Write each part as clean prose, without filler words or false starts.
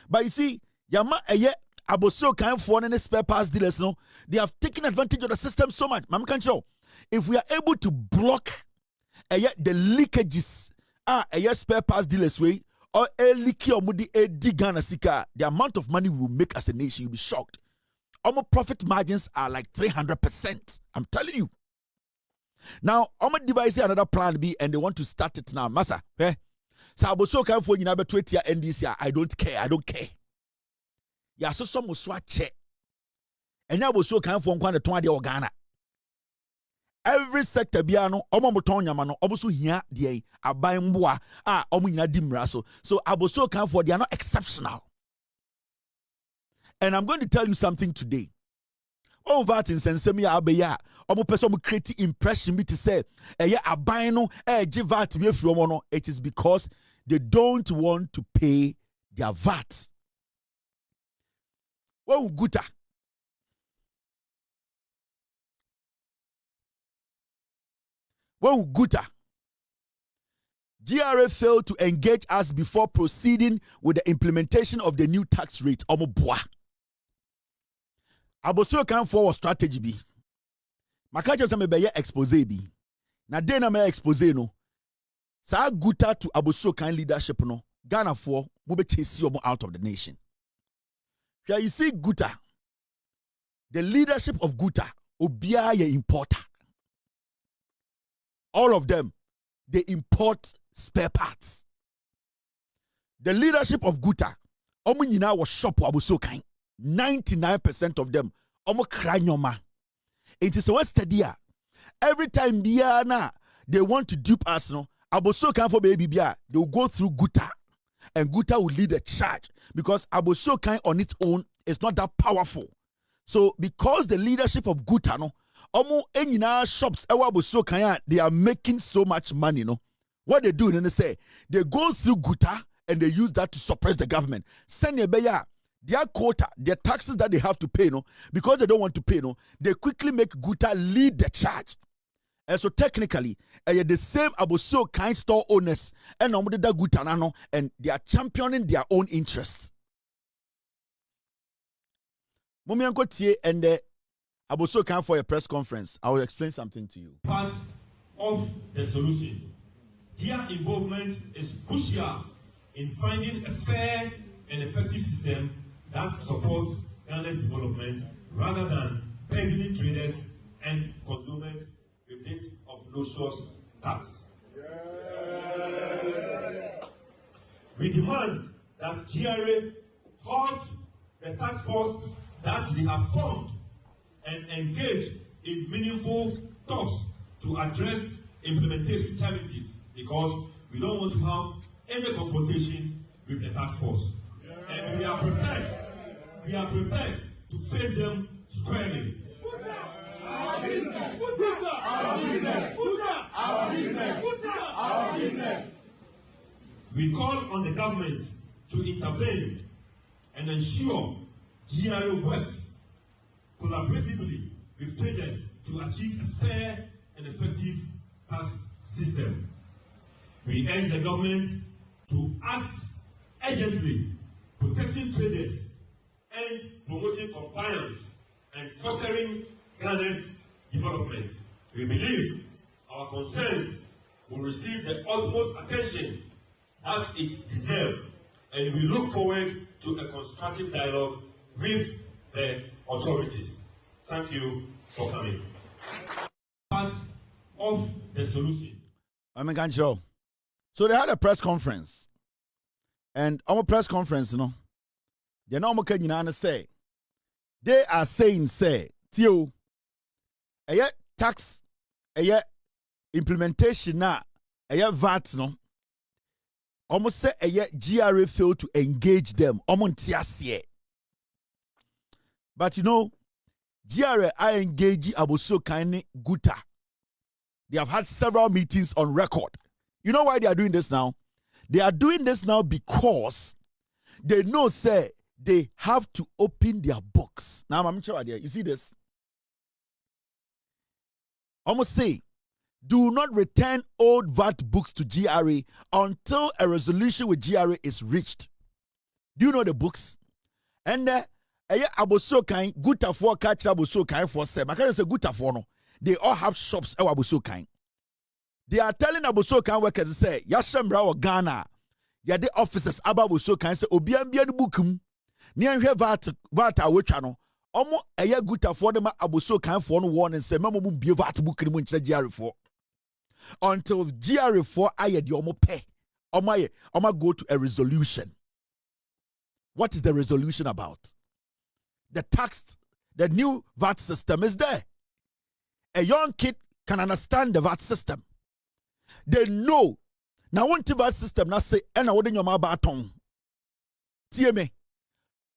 But you see, Yama Abossey Okai for any spare parts dealers, no, they have taken advantage of the system so much. Mama can show. If we are able to block the leakages, spare parts dealers way, or a leaky or moody a Ghana sika, the amount of money we will make as a nation, you'll be shocked. Our profit margins are like 300%. I'm telling you. Now, I'm devise another plan B and they want to start it now. Massa, so Abossey Okai for you number 20 year NDC. I don't care. Yeah, so some will swatch. And Abossey Okai for one 20 year Ghana. Every sector biano, omomoton yamano, obosu hiya die, abai mboa, omu nyina di mraso. So Abossey Okai for they are not exceptional. And I'm going to tell you something today. Oh, that in sensemi abeya, omo person mu create impression me to say, abai no, VAT me from ono. It is because they don't want to pay their VAT. Well, GUTA. Well, GUTA. GRA failed to engage us before proceeding with the implementation of the new tax rate. Omo boa. Abossey Okai for strategy bi. Makajo tell me be expose bi. Na dey na me expose no. Sa GUTA to Abossey Okai leadership no. Ghana for mo be chase you out of the nation. You see GUTA. The leadership of GUTA obia ye importer. All of them, they import spare parts. The leadership of GUTA, omo nyina was shop Abossey Okai. 99% of them, omo kranyoma. It is a study. Every time biana they want to dupe us, no, Abossey Okai for baby bia, they will go through GUTA, and GUTA will lead the charge because Abossey Okai on its own is not that powerful. So because the leadership of GUTA, no, omo enyina shops ewa Abossey Okai, they are making so much money, no. What they do, they say they go through GUTA and they use that to suppress the government. Send a beya. Their quota, their taxes that they have to pay, no, because they don't want to pay, no, they quickly make GUTA lead the charge. And so technically, the same Abossey Okai store owners and GUTA nano, and they are championing their own interests. Mumi Uncle Tie and the Abossey Okai for a press conference. I will explain something to you. Part of the solution. Their involvement is crucial in finding a fair and effective system that supports Ghana's development rather than burdening traders and consumers with this obnoxious tax. We demand that GRA halt the task force that they have formed and engage in meaningful talks to address implementation challenges because we don't want to have any confrontation with the task force. And we are prepared to face them squarely. Our business. Our business. Our business. Our business. We call on the government to intervene and ensure GRA works collaboratively with traders to achieve a fair and effective tax system. We urge the government to act urgently, protecting traders and promoting compliance and fostering Ghana's development. We believe our concerns will receive the utmost attention that it deserves, and we look forward to a constructive dialogue with the authorities. Thank you for coming. Part of the solution. So they had a press conference, and on a press conference, you know, they normal can say they are saying Tio, a tax, a implementation na a VAT no. Almost say a GRA failed to engage them. But you know, GRA I engage Abossey Okai GUTA. They have had several meetings on record. You know why they are doing this now? They are doing this now because they know, say, they have to open their books. Now, I'm sure you see this. Almost say, do not return old VAT books to GRA until a resolution with GRA is reached. Do you know the books? And Abossey Okai, GUTA for catch Abossey Okai for sem. I can't say GUTA for no. They all have shops at Abossey Okai. They are telling Abossey Okai workers say, Yashembra or Ghana. Ya the officers aba Abossey Okai say obiambia the bookum. Ni anhwe vat awetwa no. Omo GUTA for them Abossey Okai for no warn and say memo mu bie vat book ni mu nkyere GRA4. Until GRA4 aye the omo pay. Omo go to a resolution. What is the resolution about? The new VAT system is there. A young kid can understand the VAT system. They know. Now, one VAT system, now say, and I wouldn't your mouth TMA.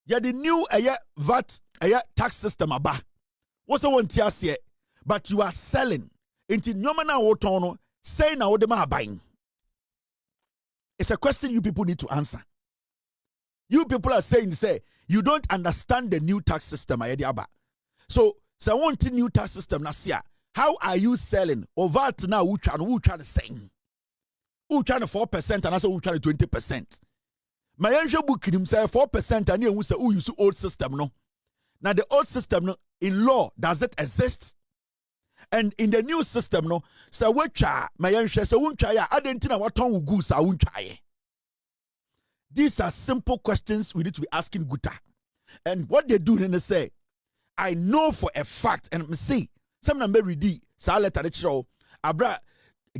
Yeah, the new VAT tax system aba. What's the one TSA? But you are selling into Nomana Wotono, saying now what they are buying. It's a question you people need to answer. You people are saying, say, you don't understand the new tax system. So, want the new tax system now. How are you selling? Or VAT now, who trying to say? Who trying to 4% and also who trying to 20%? My angel book him say 4% and you say who use old system no. Now the old system no, in law does it exist? And in the new system no, say we try my angel say won't try ya. I didn't know what tongue goose I won't try. These are simple questions we need to be asking GUTA. And what they do, they say, I know for a fact, and see, some number ready, so letter the show, Abra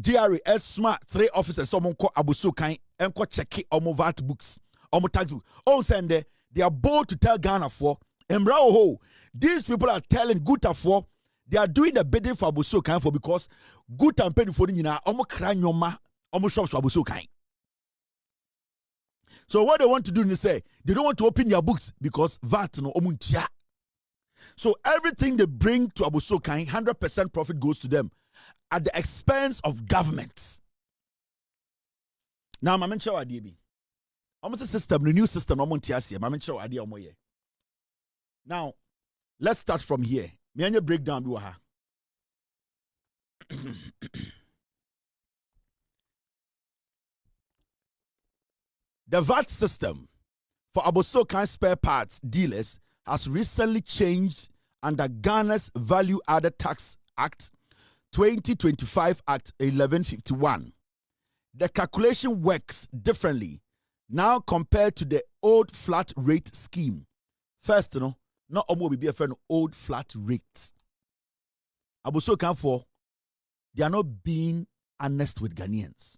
GRA smart 3 officers, someone called Abossey Okai, and co check it on VAT books, on tax books. All Sunday, they are bold to tell Ghana for, and these people are telling GUTA for, they are doing the bidding for Abossey Okai for because GUTA and penny for the Omo shops for Abossey Okai. So what they want to do is say, they don't want to open their books because VAT no omuntia. So everything they bring to Abossey Okai, 100% profit goes to them at the expense of government. Now, I'm sure idea be. Almost a system, the new system, I'm sure idea. Now, let's start from here. Me and breakdown do ha. The VAT system for Abossey Okai spare parts dealers has recently changed under Ghana's Value Added Tax Act 2025 Act 1151. The calculation works differently now compared to the old flat rate scheme. First, not almost be a friend old flat rate. Abossey Okai for they are not being honest with Ghanaians.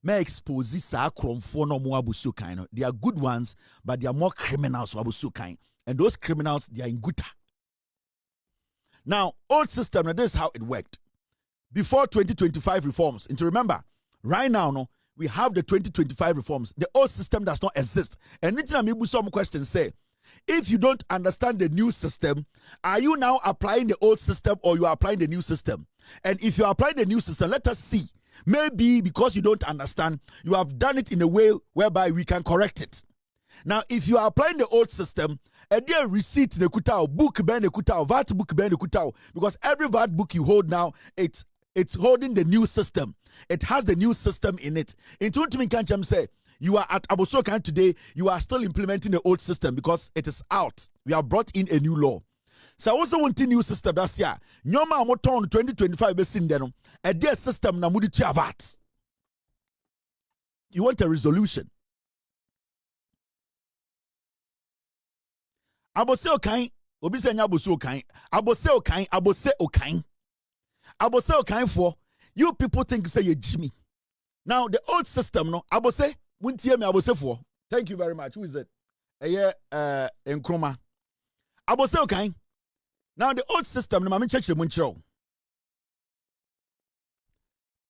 May expose this for no more Abossey Okai. No. They are good ones, but they are more criminals for Abossey Okai. And those criminals, they are in GUTA. Now, old system, now this is how it worked. Before 2025 reforms, and to remember, right now, no, we have the 2025 reforms. The old system does not exist. And anything some questions say, if you don't understand the new system, are you now applying the old system or you are applying the new system? And if you are applying the new system, let us see. Maybe because you don't understand, you have done it in a way whereby we can correct it. Now, if you are applying the old system, a dear receipt the kutao, book ben the kutao, VAT book ben the kutao, because every VAT book you hold now, it's holding the new system. It has the new system in it. In Tuntumi Kancham say, you are at Abossey Okai today, you are still implementing the old system because it is out. We have brought in a new law. So I also want a new system that's here. Nyoma moton 2025 besin deno. A dear system na mudi VAT. You want a resolution. Abossey Okai, obi se nya Abossey Okai. Abossey Okai, Abossey Okai. Abossey Okai for you people think say you Jimmy. Now the old system no Abossey wuntie me Abossey for. Thank you very much. Who is it? Nkrumah. Abossey Okai. Now the old system,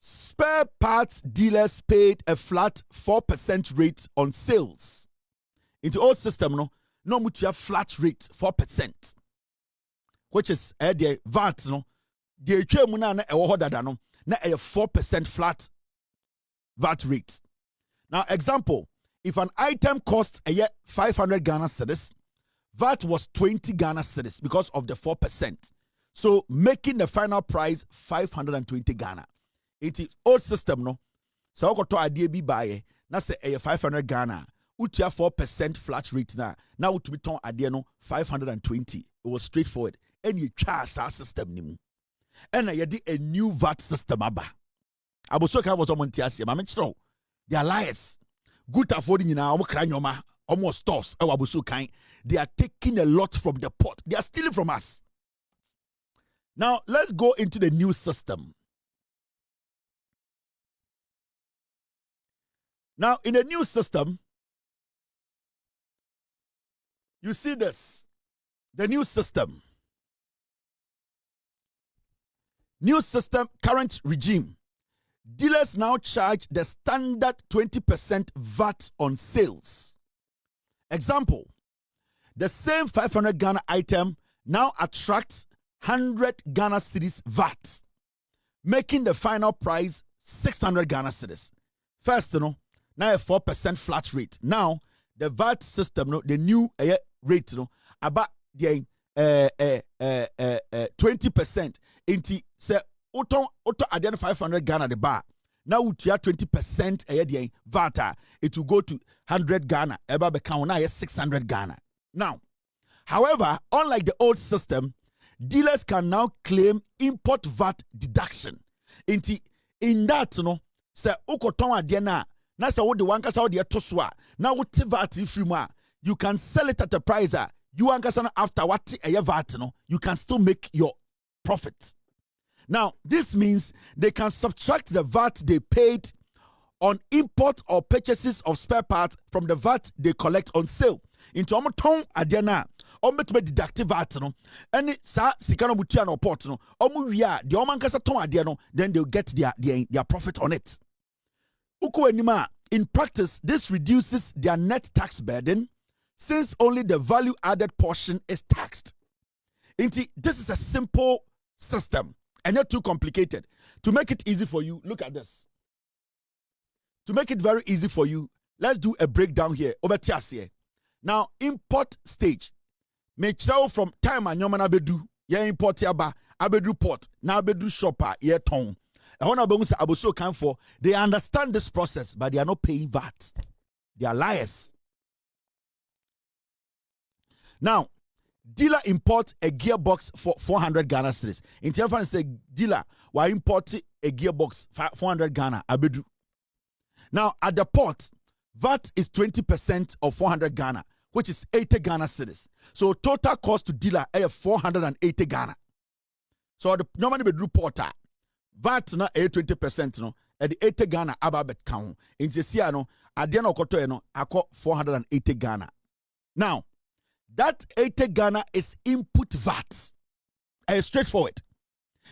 spare parts dealers paid a flat 4% rate on sales. In the old system, no mutual flat rate 4%, which is the VAT no. The munana na a 4% flat VAT rate. Now example, if an item costs 500 Ghana cedis, VAT was 20 Ghana cedis because of the 4%. So making the final price 520 Ghana. It is old system, no? So I got to idea be buy na say 500 Ghana. utia 4% flat rate now to be ton adeno 520. It was straightforward. And you charge our system nimu. And I did a new VAT system aba. Abossey Okai was on Tiasia. I mentioned they are liars. GUTA affording in our cranyoma, almost stores. Our Abossey Okai. They are taking a lot from the pot. They are stealing from us. Now let's go into the new system. Now in the new system, you see this. The new system. New system, current regime. Dealers now charge the standard 20% VAT on sales. Example, the same 500 Ghana item now attracts 100 Ghana cedis VAT, making the final price 600 Ghana cedis. First, now a 4% flat rate. Now, the VAT system, the new rate, about the 20% into say auto at 500 Ghana the bar. Now we have 20% VAT. It will go to 100 Ghana. Eba become now 600 Ghana. Now, however, unlike the old system, dealers can now claim import VAT deduction. In that, say ukoton adena. Na say what the one kasa the toswa. Now what VAT if you can sell it at a price. You understand after what a VAT, you can still make your profit. Now, this means they can subtract the VAT they paid on import or purchases of spare parts from the VAT they collect on sale. Into ton adiana, to be deductive VAT, any sa sikano mutia no port, ria, the omankasa ton adiano, then they'll get their profit on it. In practice, this reduces their net tax burden, since only the value-added portion is taxed. This is a simple system and not too complicated. To make it easy for you, look at this. To make it very easy for you, let's do a breakdown here. Now, import stage. Me chow from time and yoman abedu. Ye import yaba, abedu port, na abedu shopper, ye ton. Abossey Okai for, they understand this process, but they are not paying VAT. They are liars. Now, dealer import a gearbox for 400 Ghana cedis. In terms of say dealer, we import a gearbox 400 Ghana abedu. Now, at the port, VAT is 20% of 400 Ghana, which is 80 Ghana cedis. So total cost to dealer is 480 Ghana. So the normally bedru porter VAT na 20% no at the 80 Ghana ababet count. In the no at the end of koto ako 480 Ghana. Now, that 80 Ghana is input VAT. Straightforward.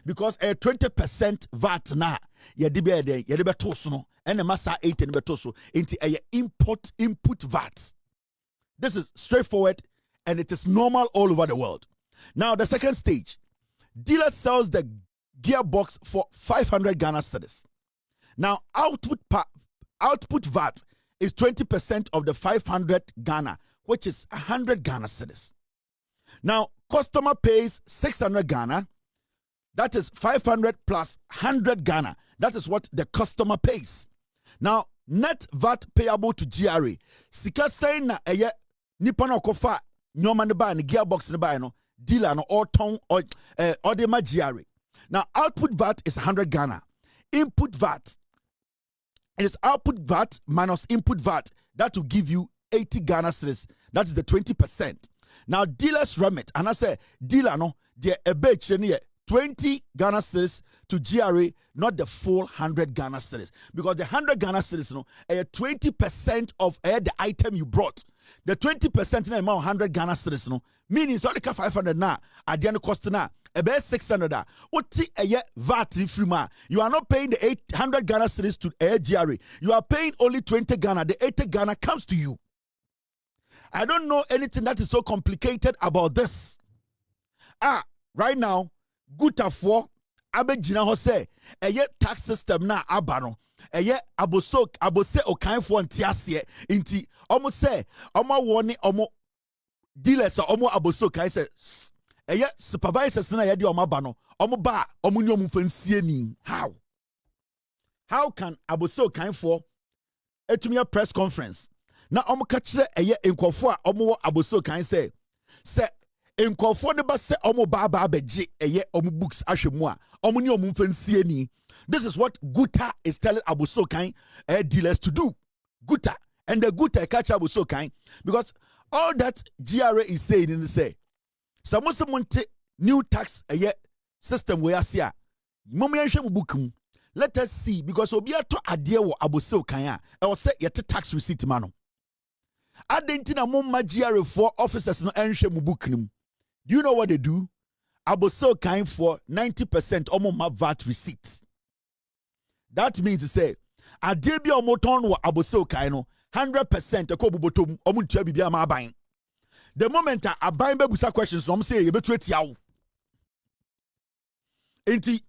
Because a 20% VAT na yedibe toso and the massa 80 betoso into a input VAT. This is straightforward and it is normal all over the world. Now the second stage, dealer sells the gearbox for 500 Ghana cedis. Now output VAT is 20% of the 500 Ghana, which is 100 Ghana cedis. Now customer pays 600 Ghana. That is 500 plus 100 Ghana. That is what the customer pays. Now, net VAT payable to GRA. Sika saying na eye nipa na kofa nyoma ne ba ne gearbox ne ba no dealer no or ton or de ma GRA. Now, output VAT is 100 Ghana. Input VAT, it is output VAT minus input VAT. That will give you 80 Ghana cedis. That is the 20%. Now, dealer's remit, and I say dealer no de ebe chenye 20 Ghana cedis to GRA, not the full 100 Ghana cedis. Because the 100 Ghana cedis, 20% of the item you brought. The 20% in amount 100 Ghana cedis, meaning it's only 500 now, at the end of cost now, about 600. VAT free. You are not paying the 800 Ghana cedis to GRA. You are paying only 20 Ghana. The 80 Ghana comes to you. I don't know anything that is so complicated about this. Right now, GUTA for abegina ho say eye tax system na abano eye Abossey Okai for ntiase nti omo say omo woni omo dealers omo Abossey Okai say eye supervisors na ye de omo abano omo ba omo ni omo fansie ni. How can Abossey Okai for etumia press conference na omo ka kire eye enkofo a omo wo Abossey Okai se enkofo ne ba se omo ba beje eye omo books ahwe mu a omo ne omo mfansie ni. This is what GUTA is telling Abossey Okai dealers to do. GUTA. And the GUTA catch Abossey Okai, because all that GRA is saying in the say, someone take new tax system where I see let us see, because obia to adie wo Abossey Okai I will say yet tax receipt mano. Adentina mumma GRA for officers no enhwe mu book nim. Do you know what they do? Abossey Okai for 90% omo VAT receipt. That means to say, adie bi omoton wo Abossey Okai no 100% ekobu botom omuntua bibia ma aban. The moment a aban bebusa questions no say you betu atia wo. Enti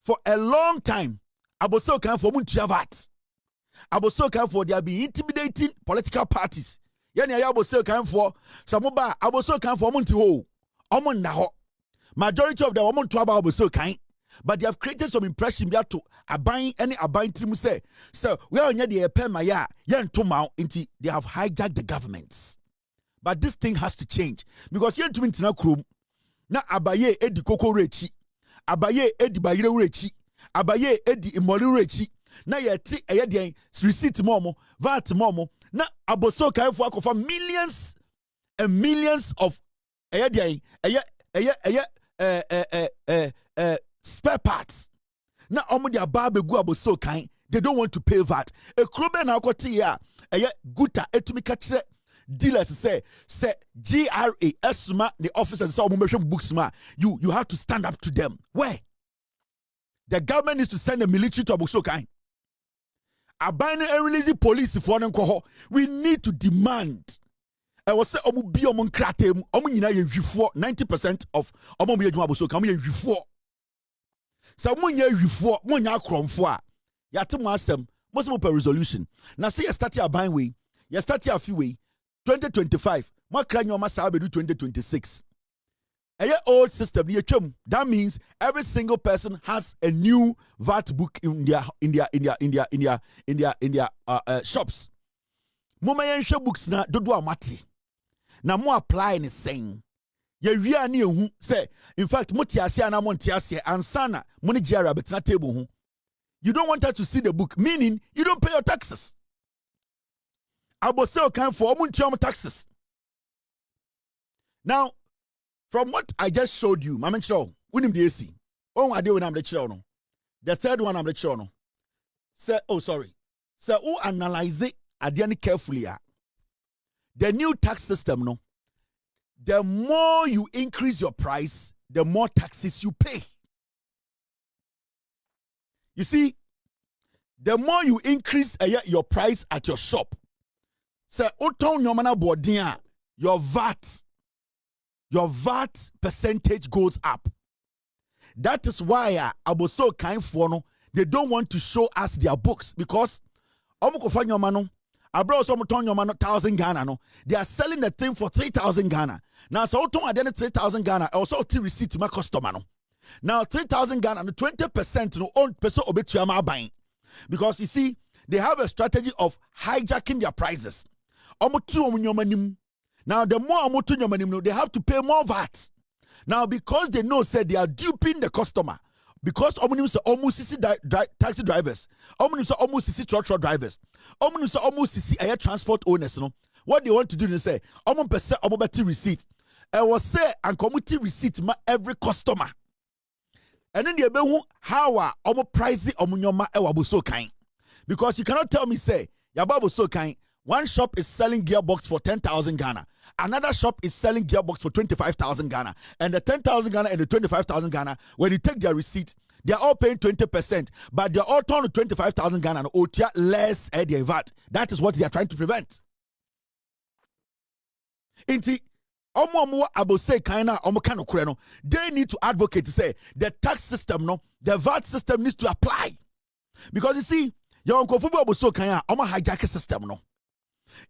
for a long time Abossey Okai for omuntua VAT. Abossey Okai for they have been intimidating political parties. Yani ya Abossey Okai for samoba Abossey Okai for omunti ho. Omon na ho. Majority of them omuntua ba Abossey Okai. But they have created some impression to abide any abide team say. So we are near the pen maya yen to mount into they have hijacked the governments. But this thing has to change because yen to mintina krum na abaye edi koko rechi, abaye edi bayire rechi, abaye edi imoli rechi, na yeti eyedien receipt momo, VAT momo, na Abossey Okai for akofa millions and millions of eyedien spare parts. Now, omo ababe gu Abossey Okai, they don't want to pay VAT. A krobe na akoti ya, GUTA etumi ka kire dealers say GRA esuma the officers say omo mehwe books ma. You have to stand up to them. Where? The government needs to send a military to Abossey Okai. Abine and release police for nko. We need to demand. I was say omo bi omo nkratem, omo nyina ye hwifo 90% of omo bi adwuma Abossey Okai omo ye hwifo. So munya hwifo munya akromfo a yate mo asem mo se mo per resolution na say you start your buying way you start your fee way 2025 mo kra nyoma sa be do 2026 old system you twam. That means every single person has a new VAT book in their shops. Mo ma yenhwe books na dodo amate na mo apply ni saying ye ani ehu say in fact motiase na montiase ansana money GRA betna table hu. You don't want her to see the book, meaning you don't pay your taxes. Abossey Okai for omuntiom taxes. Now, from what I just showed you, Mama Chiro, unim the AC. Oh, I do when I'm the chiro. The third one I'm the chiro. Say, oh sorry. Say, who analyze it again carefully. The new tax system, no. The more you increase your price, the more taxes you pay. You see, the more you increase your price at your shop, say, your VAT percentage goes up. That is why Abossey Okai for no, they don't want to show us their books because abroad some ton your man 1,000 Ghana no. They are selling the thing for 3,000 Ghana. Now so ton then 3,000 Ghana also to receipt to my customer no. Now 3,000 Ghana and 20% no own person obetuama buying. Because you see they have a strategy of hijacking their prices. Now the more no, they have to pay more VAT. Now because they know said they are duping the customer. Because almost taxi drivers, almost truck drivers, almost air transport owners, no. What they want to do is say, almost receipt. I will say and community receipt ma every customer. And then they be how almost pricey omunyoma Abossey Okai. Because you cannot tell me say Abossey Okai, one shop is selling gearbox for 10,000 Ghana. Another shop is selling gearbox for 25,000 Ghana. And the 10,000 Ghana and the 25,000 Ghana, when you take their receipt, they are all paying 20%, but they are all turned to 25,000 Ghana or less at their VAT. That is what they are trying to prevent. Inti, Abossey Okai they need to advocate to say the tax system, no, the VAT system needs to apply. Because you see, your uncle Abossey Okai hijack system, no.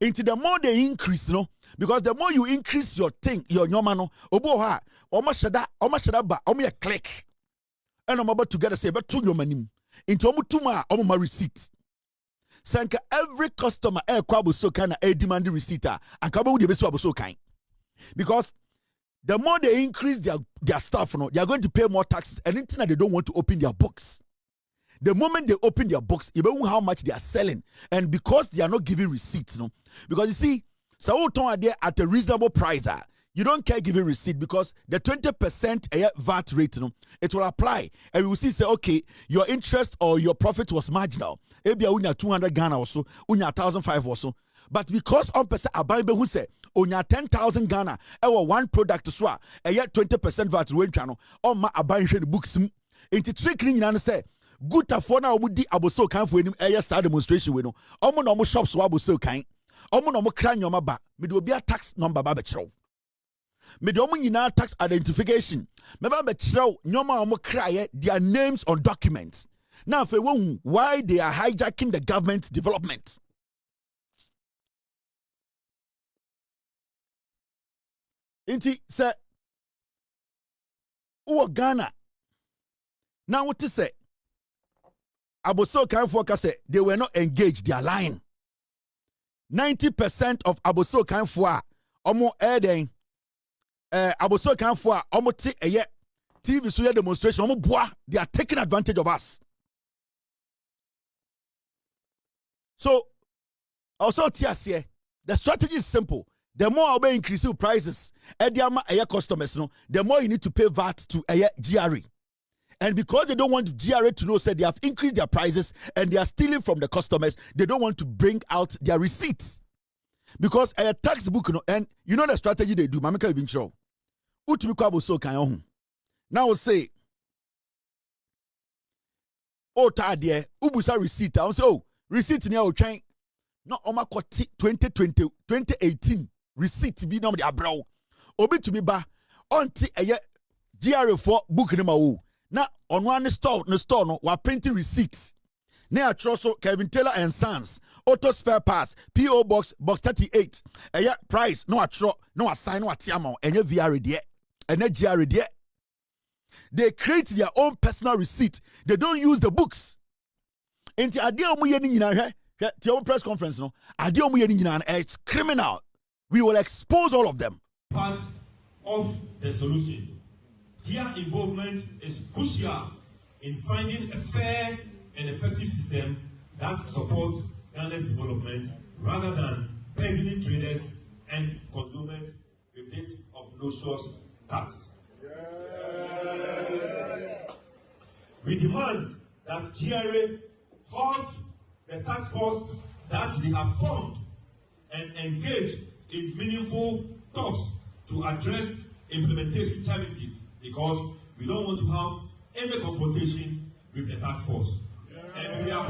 Into the more they increase, no, because the more you increase your thing, your mano, oboha, ba, click, and I'm about to get a say, but to your manim, into omutuma, my receipt. Sanka every customer kwa Abossey Okai na demand receipt and kabu de beso Abossey Okai. Because the more they increase their stuff, they are going to pay more taxes, and anything that they don't want to open their books. The moment they open their books, even how much they are selling, and because they are not giving receipts, because you see, so are there at a reasonable price. You don't care giving receipt because the 20% VAT rate, it will apply, and we will see, say, okay, your interest or your profit was marginal. Maybe unya 200 Ghana or so, unya 1,500 or so. But because on person abaybe who say unya 10,000 Ghana, one product so a 20% VAT rate channel on ma abaybe the books. Into trick ni say GUTA for na obudi Abossey Okai for him sad demonstration we no. Omo no shops wa Abossey Okai. Omo no kra nyoma ba. Me do be a tax number ba be chiro. Me do omo nyina tax identification. Me ba be chiro nyoma omo kra their names on documents. Now for why they are hijacking the government development. Inti say uwa Ghana. Now what to say? Abossey Okai for say they were not engaged, they are lying. 90% of Abossey Okai for omo eden Abossey Okai for omo ti TV so demonstration omo boa, they are taking advantage of us. So also the strategy is simple. The more Obeng increase prices, customers, the more you need to pay VAT to GRA. And because they don't want GRA to know, they have increased their prices and they are stealing from the customers, they don't want to bring out their receipts. Because a tax book, and you know the strategy they do, Mamika even show. Now we'll say, oh, Tadia, Ubusa receipt. I'll say, oh, receipt near Ochain. No, Oma 2018 receipt be no the abrow. Obi to me ba on a GRA4 book in my now on one store no we're printing receipts. Near Trosso Kevin Taylor and Sons Auto Spare Parts PO Box 38 price no atro no assign no atiamo enye VR there enye GRA there. They create their own personal receipt. They don't use the books. Enti ade omo ye ni nyina hwe press conference no ade omo ye ni nyina it's criminal. We will expose all of them. Part of the solution. Their involvement is crucial in finding a fair and effective system that supports Ghana's development rather than burdening traders and consumers with this obnoxious tax. We demand that GRA halt the task force that they have formed and engage in meaningful talks to address implementation challenges, because we don't want to have any confrontation with the task force. And we are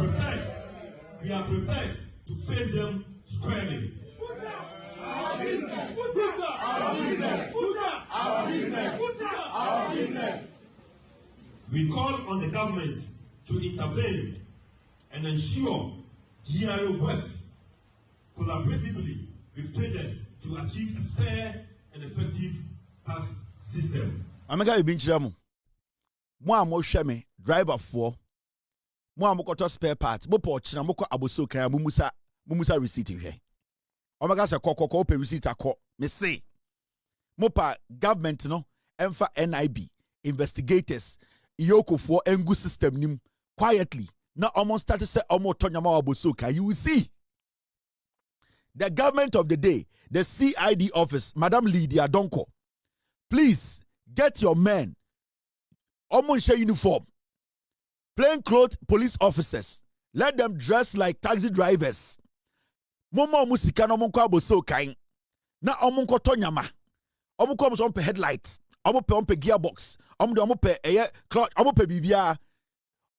prepared to face them squarely. Our business. Our business. Our business. Our business. We call on the government to intervene and ensure GRA works collaboratively with traders to achieve a fair and effective tax system. Amega ibinchiramu. Mo amo hweme driver for mo amokoto spare parts mo po china mo kwa Abossey Okai mumusa receipt hwe. Omega se kokoko pe receipt akọ me say mo pa government no emfa NIB investigators iyoko for engu system nim quietly na almost started say almost tonyama Abossey Okai. You will see the government of the day, the CID office, Madam Lydia Donko, please get your men Omunshe uniform, plain clothes police officers. Let them dress like taxi drivers. Momo musika no monko Abossey Okai. Na omunko tonyama. Omunko omo pe headlights. Omo pe gearbox. Omo pe clutch. Omo pe bibia.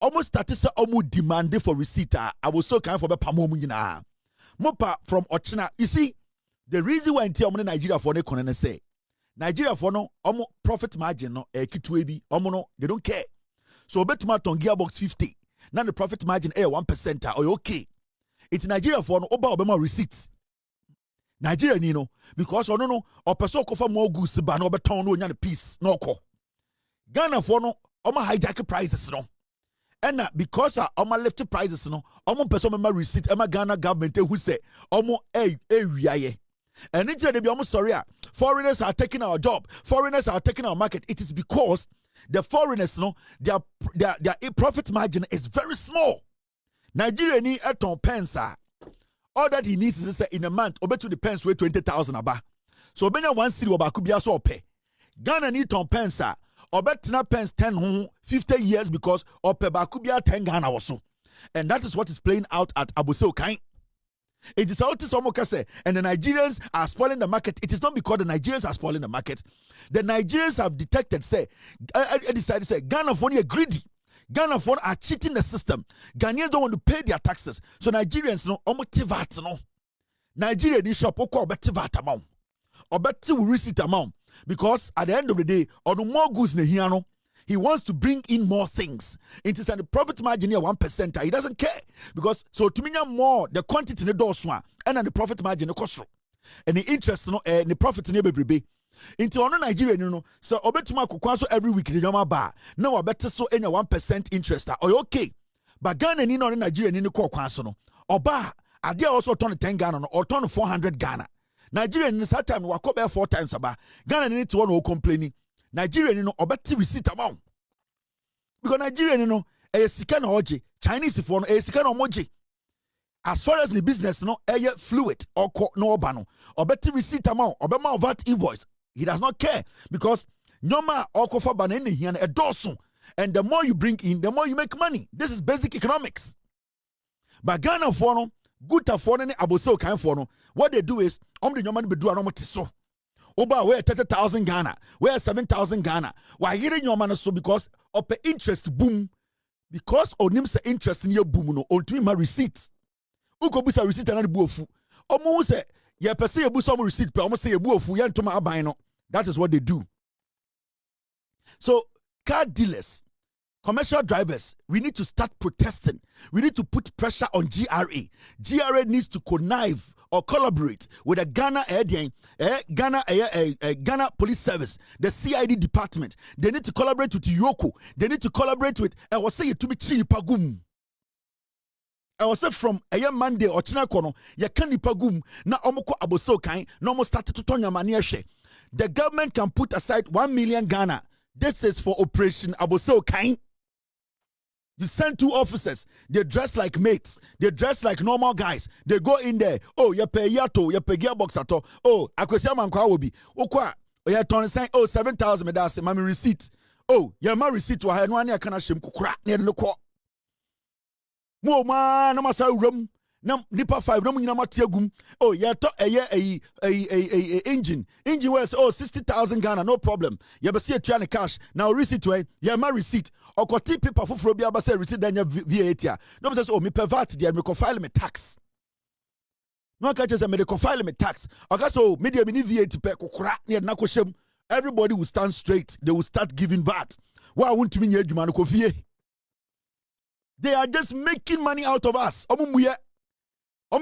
Omo start say omo demand for receipt. Abossey Okai for be pamo nyina. Mopa from Ochina. You see, the reason why Nigeria for the economy say Nigeria for no profit margin no kitwebi no they don't care. So betuma ton gearbox 50. Now the profit margin 1% or okay. It's Nigeria for no obama receipts. Nigeria ni no because no or person ko for more goods ba no beton no nya piece no ko. Ghana for no hijack prices no. And because Oma left prices, no, Omo person member receipt, Emma Ghana government who say, Omo wiaye. And it's they be almost sorry. Foreigners are taking our job, foreigners are taking our market. It is because the foreigners, no, their profit margin is very small. Nigeria need a ton pence. All that he needs is in a month, obey to the pence weigh 20,000 aba. So Obeng one city could be so pay. Ghana need ton pence. Obey tina pence 10 50 years because ope bakubia 10 Ghana also. And that is what is playing out at Abossey Okai. It is out to some say, and the Nigerians are spoiling the market. It is not because the Nigerians are spoiling the market. The Nigerians have detected, say, I decided to say, Ghana for are greedy. Ghana for are cheating the system. Ghanaians don't want to pay their taxes. So Nigerians no VAT no. Nigeria ni shop oko obeti VAT amount. Obeti will receipt amount. Because at the end of the day, on more goods ne here no. He wants to bring in more things. It is a profit margin here 1%. He doesn't care. Because so to me more the quantity in the door swan and then the profit margin the cost. And the interest no the profit in the baby. Into on Nigeria, you know, so obetuma kukwanso every week the yama bar. Now I better so any 1% interest. Or okay. But Ghana ni no Nigeria ni ko kwanso no. Oba ade also turn 10 Ghana or turn 400 Ghana. Nigeria in this time we go 4 times aba. Ghana need to one complaining. Nigeria you know obeti receipt amount. Because Nigeria you know a sika na oje, Chinese for a sika na omoje. As far as the business no fluid or no obano obeti receipt amount obema VAT invoice. He does not care because nyoma okofa banene here a dosun, and the more you bring in the more you make money. This is basic economics. But Ghana for no GUTA for no Abossey Okai for no what they do is the nyoma be do anomo tiso. Oba where 30,000 Ghana, where 7,000 Ghana. Why hearing your man so because of the interest boom, because onim se interest in your boom no on to my receipts. Uko busa receipt and buofu. Omo say ye pese ye busa receipt pe omo say ye buofu ye ntoma aban no. That is what they do. So car dealers, commercial drivers, we need to start protesting. We need to put pressure on GRA. GRA needs to connive or collaborate with the Ghana Police Service, the CID department. They need to collaborate with Yoko. They need to collaborate with I was saying to me Chini Pagum. I was say from a young Monday or China Kono, ya can pagum na omoko Abossey Okai, no more started to turn your money. The government can put aside 1 million Ghana. This is for Operation Abossey Okai. You send 2 officers, they dress like mates, they dress like normal guys. They go in there, oh, you pay yato, you pay gearbox ato, oh, akwesi amankwa will be, okwa, you turn saying, oh, 7,000 medase, mami receipt. Oh, your ma receipt wa no ane akana shem kukura, ne no ko. Mo ma no masa uram, nam nipa 5 no nyina matiagum. Oh, you to a engine was oh 60,000 Ghana, no problem. You be see a try cash. Now receipt way, you ma receipt. Or koti paper for frobi aba say receipt then VAT. No says oh me pay VAT there me file me tax. No catch say me file me tax. Okay so media me VAT pay kokura near na kwashem. Everybody will stand straight. They will start giving VAT. Why won't me nye adwuma no ko fie? They are just making money out of us. Omumuye.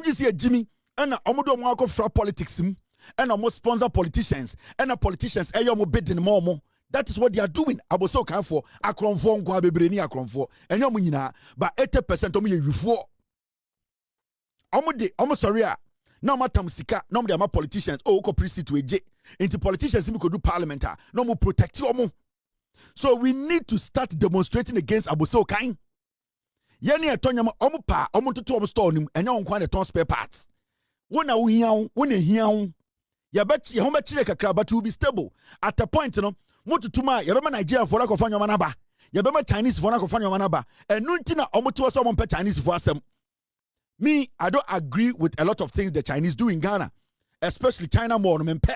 Just here Jimmy and omodo mo akofra politics and almost sponsor politicians and politicians eyo bidding more. That is what they are doing. Abossey Okai for akronfo nkwa bebre ni akronfo enyo mo nyina but 80% omo ye wifo. Omo sorry a na matam sika na omo dey ma politicians ko precinct to eje into politicians we could do parliament no mo protect omo. So we need to start demonstrating against Abossey Okai. Yeni etonyama omo pa omo toto omo store nim enya onkwa ne ton spare parts. Wona wo hia wo na hia wo. Ya bechi ho bechi kakra but will be stable. At a point no motutuma ya bema Nigeria for akofa nyoma na ba. Ya bema Chinese for akofa nyoma na ba. Enu nti na omo to so omo pe Chinese for asem. Me, I don't agree with a lot of things the Chinese do in Ghana, especially China more no pe.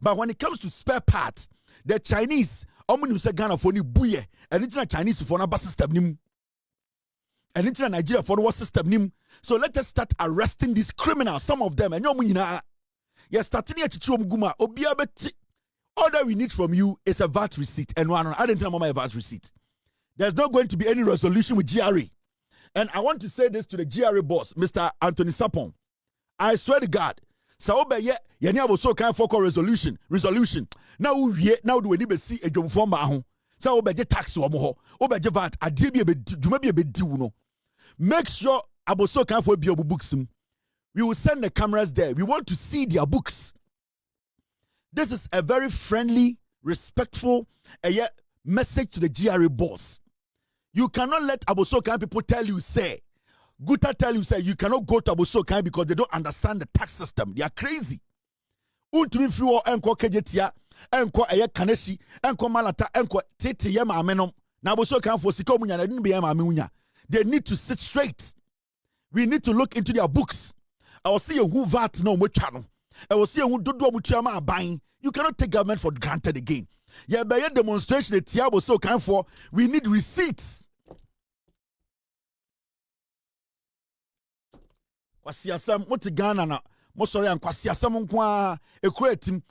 But when it comes to spare parts, the Chinese omo nim se Ghana for ni buye. Enu nti na Chinese for na ba system nim. And into Nigeria for what system nim. So let us start arresting these criminals, some of them. And you're starting here to guma. All that we need from you is a VAT receipt. And one, I didn't tell my VAT receipt. There's not going to be any resolution with GRA. And I want to say this to the GRA boss, Mr. Anthony Sapon. I swear to God, so Abossey Okai for resolution. Now do we need to see a jump from So obeje tax wo mo ho, obeje VAT, ade bi e dwuma bi e be di wo no. Make sure Abossey Okai for bi obu books. We will send the cameras there. We want to see their books. This is a very friendly, respectful message to the GRA boss. You cannot let Abossey Okai people tell you, say, GUTA tell you, say, you cannot go to Abossey Okai because they don't understand the tax system. They are crazy. Untumi fiwo enko kejetia, enko kaneshi, enko malata, enko tete yema amenom. Na Abossey Okai for sika munya na didn't be yema amenunya. They need to sit straight. We need to look into their books. I will see who VAT no more channel. I will see who do muchama buying. You cannot take government for granted again. Yeah, by your demonstration, the Tiabo so kind for we need receipts. Kwasi asem moti Ghana na mo sori an kwasi asem nkwa ekura tim